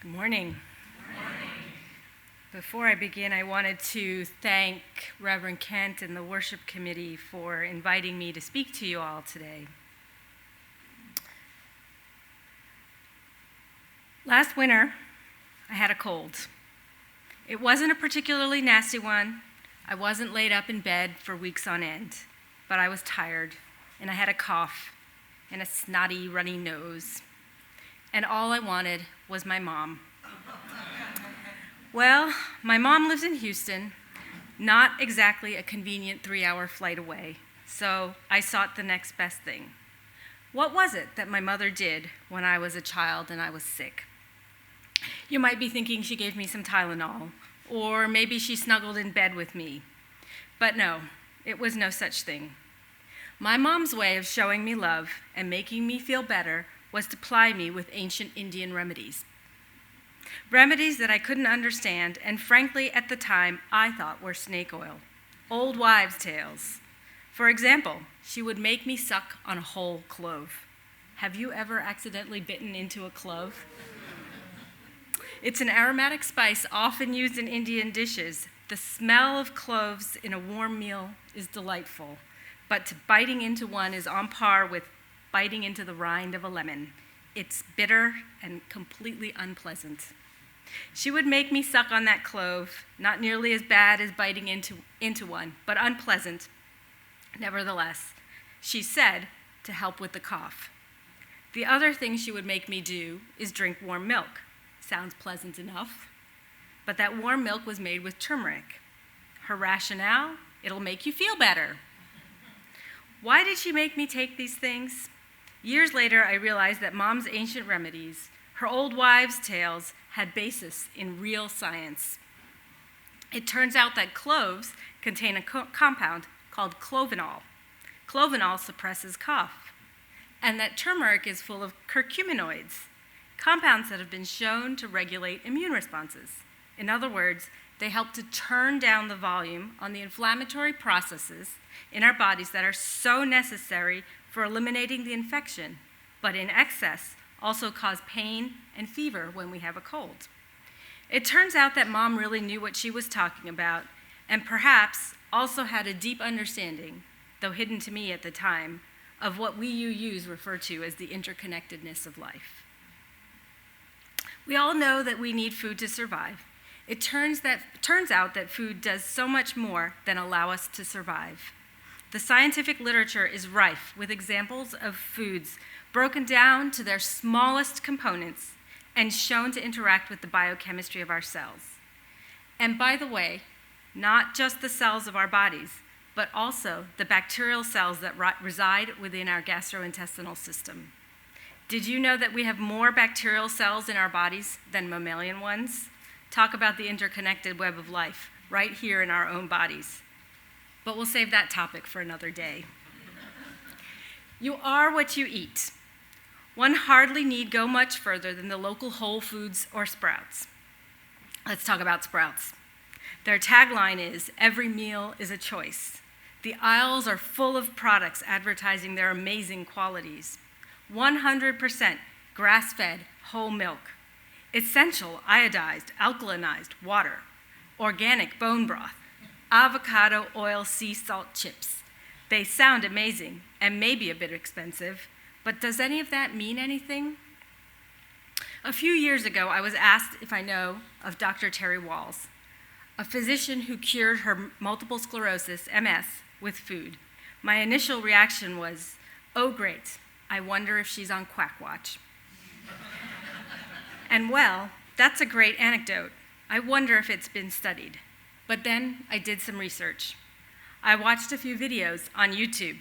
Good morning. Before I begin, I wanted to thank Reverend Kent and the worship committee for inviting me to speak to you all today. Last winter, I had a cold. It wasn't a particularly nasty one. I wasn't laid up in bed for weeks on end, but I was tired, and I had a cough and a snotty, runny nose. And all I wanted was my mom. Well, my mom lives in Houston, not exactly a convenient 3-hour flight away, so I sought the next best thing. What was it that my mother did when I was a child and I was sick? You might be thinking she gave me some Tylenol, or maybe she snuggled in bed with me. But no, it was no such thing. My mom's way of showing me love and making me feel better was to ply me with ancient Indian remedies. Remedies that I couldn't understand, and frankly, at the time, I thought were snake oil, old wives' tales. For example, she would make me suck on a whole clove. Have you ever accidentally bitten into a clove? It's an aromatic spice often used in Indian dishes. The smell of cloves in a warm meal is delightful, but biting into one is on par with biting into the rind of a lemon. It's bitter and completely unpleasant. She would make me suck on that clove, not nearly as bad as biting into one, but unpleasant. Nevertheless, she said to help with the cough. The other thing she would make me do is drink warm milk. Sounds pleasant enough, but that warm milk was made with turmeric. Her rationale, it'll make you feel better. Why did she make me take these things? Years later, I realized that Mom's ancient remedies, her old wives' tales, had basis in real science. It turns out that cloves contain a compound called clovenol. Clovenol suppresses cough, and that turmeric is full of curcuminoids, compounds that have been shown to regulate immune responses. In other words, they help to turn down the volume on the inflammatory processes in our bodies that are so necessary for eliminating the infection, but in excess also cause pain and fever when we have a cold. It turns out that Mom really knew what she was talking about, and perhaps also had a deep understanding, though hidden to me at the time, of what we UUs refer to as the interconnectedness of life. We all know that we need food to survive. It turns out that food does so much more than allow us to survive. The scientific literature is rife with examples of foods broken down to their smallest components and shown to interact with the biochemistry of our cells. And by the way, not just the cells of our bodies, but also the bacterial cells that reside within our gastrointestinal system. Did you know that we have more bacterial cells in our bodies than mammalian ones? Talk about the interconnected web of life right here in our own bodies. But we'll save that topic for another day. You are what you eat. One hardly need go much further than the local Whole Foods or Sprouts. Let's talk about Sprouts. Their tagline is, "Every meal is a choice." The aisles are full of products advertising their amazing qualities. 100% grass-fed whole milk, essential iodized, alkalinized water, organic bone broth, avocado oil sea salt chips. They sound amazing and maybe a bit expensive, but does any of that mean anything? A few years ago, I was asked if I know of Dr. Terry Wahls, a physician who cured her multiple sclerosis, MS, with food. My initial reaction was, oh great, I wonder if she's on Quack Watch. And well, that's a great anecdote. I wonder if it's been studied. But then I did some research. I watched a few videos on YouTube,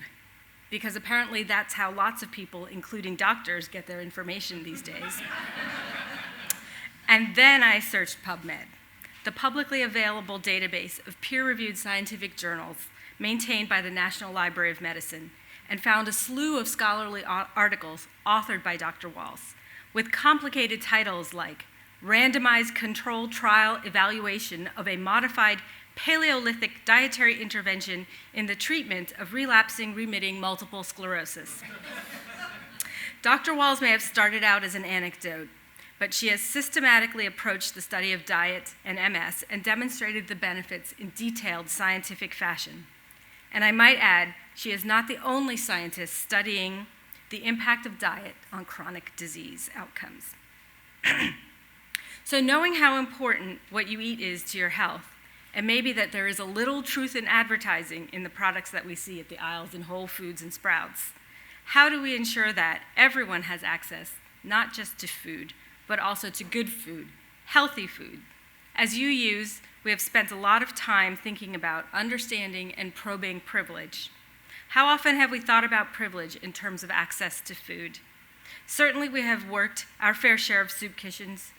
because apparently that's how lots of people, including doctors, get their information these days. And then I searched PubMed, the publicly available database of peer-reviewed scientific journals maintained by the National Library of Medicine, and found a slew of scholarly articles authored by Dr. Wahls, with complicated titles like Randomized Controlled Trial Evaluation of a Modified Paleolithic Dietary Intervention in the Treatment of Relapsing Remitting Multiple Sclerosis. Dr. Wahls may have started out as an anecdote, but she has systematically approached the study of diet and MS and demonstrated the benefits in detailed scientific fashion. And I might add, she is not the only scientist studying the impact of diet on chronic disease outcomes. So knowing how important what you eat is to your health, and maybe that there is a little truth in advertising in the products that we see at the aisles in Whole Foods and Sprouts, how do we ensure that everyone has access not just to food, but also to good food, healthy food? As we have spent a lot of time thinking about understanding and probing privilege. How often have we thought about privilege in terms of access to food? Certainly we have worked our fair share of soup kitchens.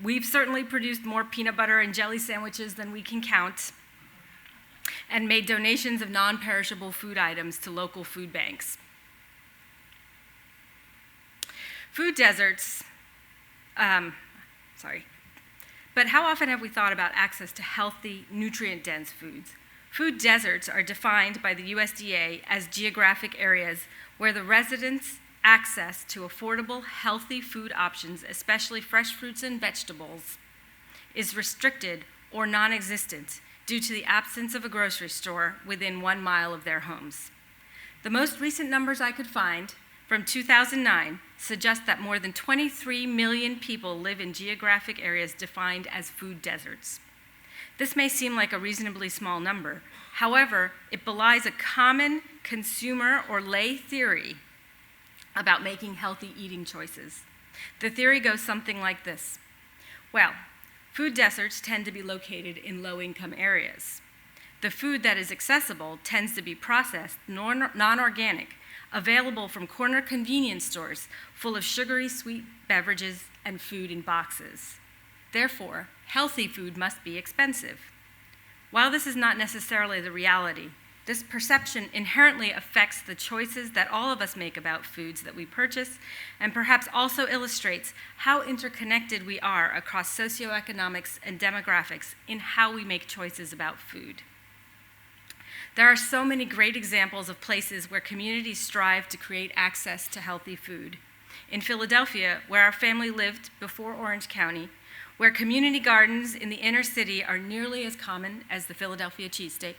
We've certainly produced more peanut butter and jelly sandwiches than we can count, and made donations of non-perishable food items to local food banks. Food deserts, but how often have we thought about access to healthy, nutrient-dense foods? Food deserts are defined by the USDA as geographic areas where the residents' access to affordable, healthy food options, especially fresh fruits and vegetables, is restricted or non-existent due to the absence of a grocery store within 1 mile of their homes. The most recent numbers I could find from 2009 suggest that more than 23 million people live in geographic areas defined as food deserts. This may seem like a reasonably small number. However, it belies a common consumer or lay theory about making healthy eating choices. The theory goes something like this. Well, food deserts tend to be located in low-income areas. The food that is accessible tends to be processed, non-organic, available from corner convenience stores full of sugary sweet beverages and food in boxes. Therefore, healthy food must be expensive. While this is not necessarily the reality, this perception inherently affects the choices that all of us make about foods that we purchase, and perhaps also illustrates how interconnected we are across socioeconomics and demographics in how we make choices about food. There are so many great examples of places where communities strive to create access to healthy food. In Philadelphia, where our family lived before Orange County, where community gardens in the inner city are nearly as common as the Philadelphia cheesesteak.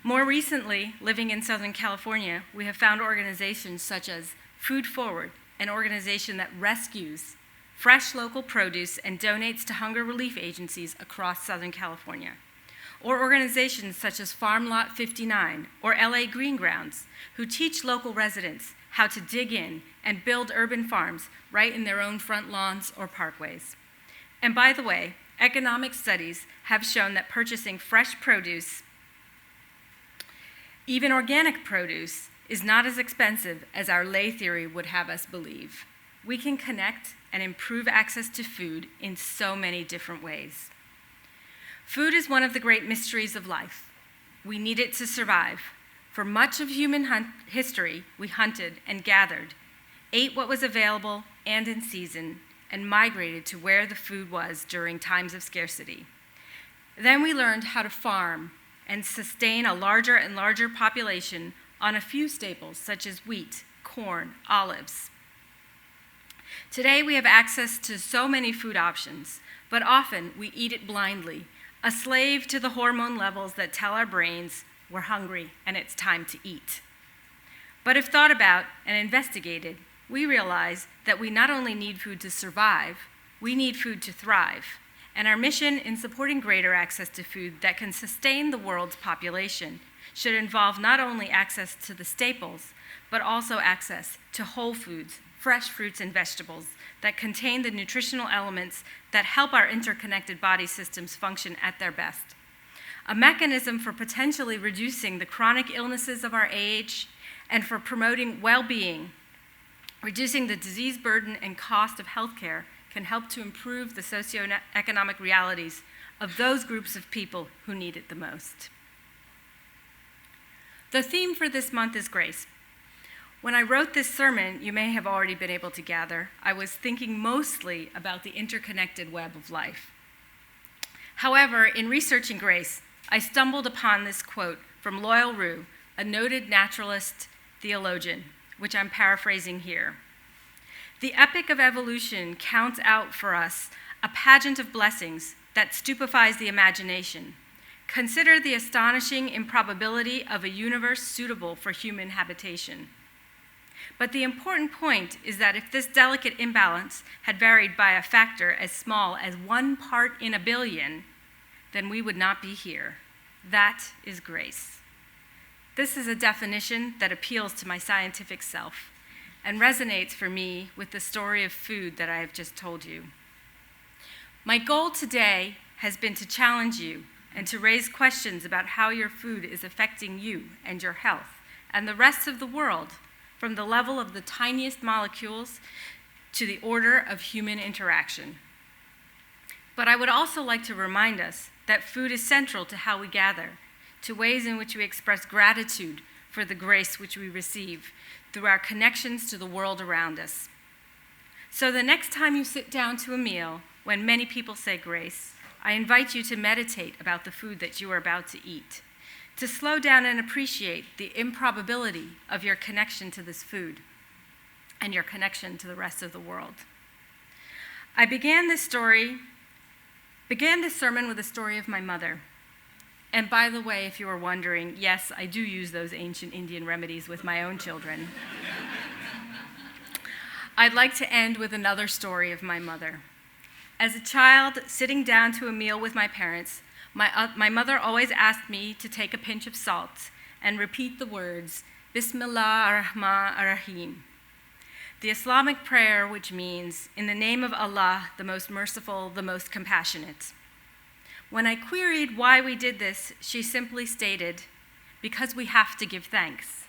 More recently, living in Southern California, we have found organizations such as Food Forward, an organization that rescues fresh local produce and donates to hunger relief agencies across Southern California. Or organizations such as Farm Lot 59 or LA Green Grounds, who teach local residents how to dig in and build urban farms right in their own front lawns or parkways. And by the way, economic studies have shown that purchasing fresh produce, even organic produce, is not as expensive as our lay theory would have us believe. We can connect and improve access to food in so many different ways. Food is one of the great mysteries of life. We need it to survive. For much of human history, we hunted and gathered, ate what was available and in season, and migrated to where the food was during times of scarcity. Then we learned how to farm and sustain a larger and larger population on a few staples such as wheat, corn, olives. Today we have access to so many food options, but often we eat it blindly, a slave to the hormone levels that tell our brains we're hungry and it's time to eat. But if thought about and investigated, we realize that we not only need food to survive, we need food to thrive. And our mission in supporting greater access to food that can sustain the world's population should involve not only access to the staples, but also access to whole foods, fresh fruits and vegetables that contain the nutritional elements that help our interconnected body systems function at their best. A mechanism for potentially reducing the chronic illnesses of our age and for promoting well-being. Reducing the disease burden and cost of healthcare can help to improve the socioeconomic realities of those groups of people who need it the most. The theme for this month is grace. When I wrote this sermon, you may have already been able to gather, I was thinking mostly about the interconnected web of life. However, in researching grace, I stumbled upon this quote from Loyal Rue, a noted naturalist theologian, which I'm paraphrasing here. The epic of evolution counts out for us a pageant of blessings that stupefies the imagination. Consider the astonishing improbability of a universe suitable for human habitation. But the important point is that if this delicate imbalance had varied by a factor as small as 1 part in a billion, then we would not be here. That is grace. This is a definition that appeals to my scientific self and resonates for me with the story of food that I have just told you. My goal today has been to challenge you and to raise questions about how your food is affecting you and your health and the rest of the world, from the level of the tiniest molecules to the order of human interaction. But I would also like to remind us that food is central to how we gather, to ways in which we express gratitude for the grace which we receive through our connections to the world around us. So the next time you sit down to a meal, when many people say grace, I invite you to meditate about the food that you are about to eat, to slow down and appreciate the improbability of your connection to this food and your connection to the rest of the world. I began this sermon with a story of my mother. And by the way, if you were wondering, yes, I do use those ancient Indian remedies with my own children. I'd like to end with another story of my mother. As a child, sitting down to a meal with my parents, my mother always asked me to take a pinch of salt and repeat the words, Bismillah ar-Rahman ar-Rahim, the Islamic prayer which means, in the name of Allah, the most merciful, the most compassionate. When I queried why we did this, she simply stated, because we have to give thanks.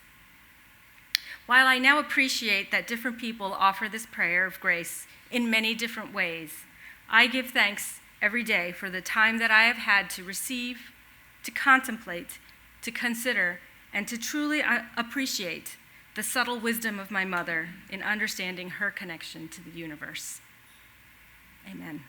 While I now appreciate that different people offer this prayer of grace in many different ways, I give thanks every day for the time that I have had to receive, to contemplate, to consider, and to truly appreciate the subtle wisdom of my mother in understanding her connection to the universe. Amen.